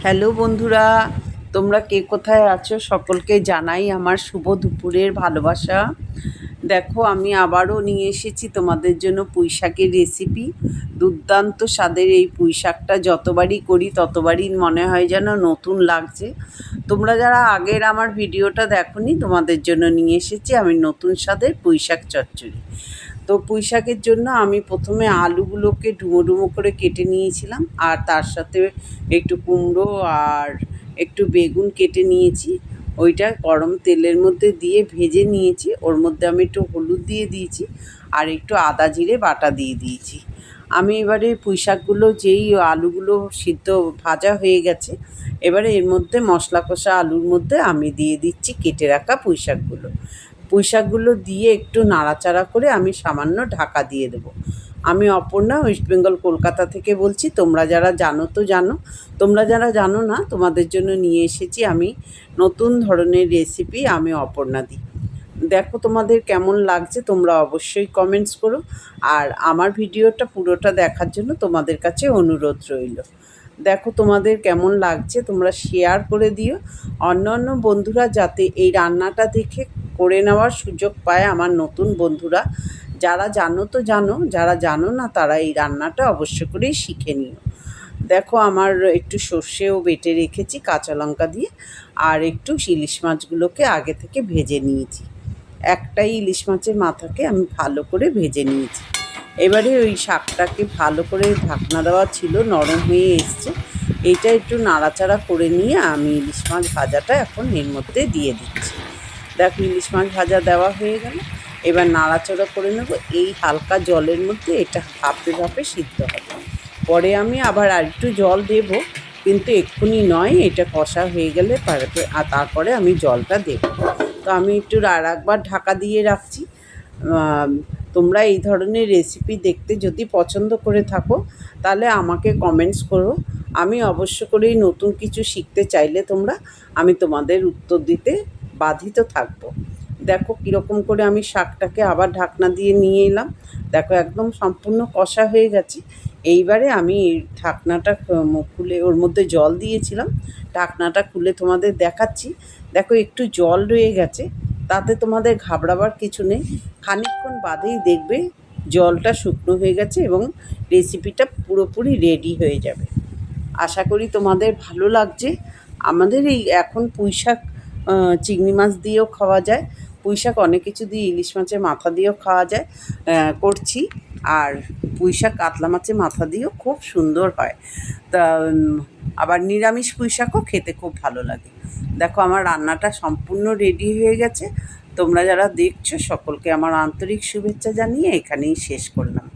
Hello বন্ধুরা, তোমরা কে কোথায় আছো সকলকে জানাই আমার শুভ দুপুরের ভালোবাসা। দেখো আমি আবারও নিয়ে এসেছি তোমাদের জন্য পুঁই শাকের রেসিপি। দুর্দান্ত স্বাদের এই পুঁই শাকটা যতবারই করি ততবারই মনে হয় যেন নতুন লাগছে। তোমরা যারা আগের আমার ভিডিওটা দেখোনি তোমাদের জন্য নিয়ে এসেছি আমি নতুন স্বাদের পুঁই শাক চচ্চড়ি। তো পুঁই শাকের জন্য আমি প্রথমে আলুগুলোকে ডুমো ডুমো করে কেটে নিয়েছিলাম, আর তার সাথে একটু কুমড়ো আর একটু বেগুন কেটে নিয়েছি। ওইটা গরম তেলের মধ্যে দিয়ে ভেজে নিয়েছি। ওর মধ্যে আমি একটু হলুদ দিয়ে দিয়েছি আর একটু আদা জিরে বাটা দিয়ে দিয়েছি। আমি এবারে পুঁই শাকগুলো যেই আলুগুলো সিদ্ধ ভাজা হয়ে গেছে, এবারে এর মধ্যে মশলা কষা আলুর মধ্যে আমি দিয়ে দিচ্ছি কেটে রাখা পুঁই শাকগুলো। পুঁই শাকগুলো দিয়ে একটু নাড়াচাড়া করে আমি সামান্য ঢাকা দিয়ে দেবো। আমি অপর্ণা, ওয়েস্ট বেঙ্গল কলকাতা থেকে বলছি। তোমরা যারা জানো তো জানো, তোমরা যারা জানো না তোমাদের জন্য নিয়ে এসেছি আমি নতুন ধরনের রেসিপি। আমি অপর্ণা দি। দেখো তোমাদের কেমন লাগছে তোমরা অবশ্যই কমেন্টস করো, আর আমার ভিডিওটা পুরোটা দেখার জন্য তোমাদের কাছে অনুরোধ রইল। দেখো তোমাদের কেমন লাগছে তোমরা শেয়ার করে দিও অন্য বন্ধুরা, যাতে এই রান্নাটা দেখে করে নেওয়ার সুযোগ পায় আমার নতুন বন্ধুরা। যারা জানো তো জানো, যারা জানো না তারা এই রান্নাটা অবশ্য করেই শিখে নিও। দেখো আমার একটু সর্ষেও বেটে রেখেছি কাঁচা লঙ্কা দিয়ে, আর একটু ইলিশ মাছগুলোকে আগে থেকে ভেজে নিয়েছি। একটাই ইলিশ মাছের মাথাকে আমি ভালো করে ভেজে নিয়েছি। এবারে ওই শাকটাকে ভালো করে ঢাকনা দেওয়া ছিল, নরম হয়ে এসছে। এইটা একটু নাড়াচাড়া করে নিয়ে আমি ইলিশ মাছ ভাজাটা এখন এর মধ্যে দিয়ে দিচ্ছি। দেখো ইলিশ মাছ ভাজা দেওয়া হয়ে গেল। এবার নাড়াচাড়া করে নেব। এই হালকা জলের মধ্যে এটা ভাপে ভাপে সিদ্ধ হবে। পরে আমি আবার আরেকটু জল দেব, কিন্তু এক্ষুনি নয়, এটা কষা হয়ে গেলে আর তারপরে আমি জলটা দেব। তো আমি একটু আর একবার ঢাকা দিয়ে রাখছি। তোমরা এই ধরনের রেসিপি দেখতে যদি পছন্দ করে থাকো তাহলে আমাকে কমেন্টস করো। আমি অবশ্য করেই নতুন কিছু শিখতে চাইলে আমি তোমাদের উত্তর দিতে বাধিত থাকবো। দেখো কীরকম করে আমি শাকটাকে আবার ঢাকনা দিয়ে নিয়ে এলাম। দেখো একদম সম্পূর্ণ কষা হয়ে গেছে। এইবারে আমি ঢাকনাটা খুলে, ওর মধ্যে জল দিয়েছিলাম, ঢাকনাটা খুলে তোমাদের দেখাচ্ছি। দেখো একটু জল রয়ে গেছে, তাতে তোমাদের ঘাবড়াবার কিছু নেই। খানিকক্ষণ বাদেই দেখবে জলটা শুকনো হয়ে গেছে এবং রেসিপিটা পুরোপুরি রেডি হয়ে যাবে। আশা করি তোমাদের ভালো লাগছে। আমাদের এই এখন পুঁই শাক চিংড়ি মাছ দিয়েও খাওয়া যায়, পুঁই শাক অনেক কিছু দিয়ে, ইলিশ মাছের মাথা দিয়েও খাওয়া যায়, করছি। আর পুঁই শাক কাতলা মাছের মাথা দিয়েও খুব সুন্দর হয়। তা আবার নিরামিষ পুঁই শাকও খেতে খুব ভালো লাগে। দেখো আমার রান্নাটা সম্পূর্ণ রেডি হয়ে গেছে। তোমরা যারা দেখছো সকলকে আমার আন্তরিক শুভেচ্ছা জানিয়ে এখানেই শেষ করলাম।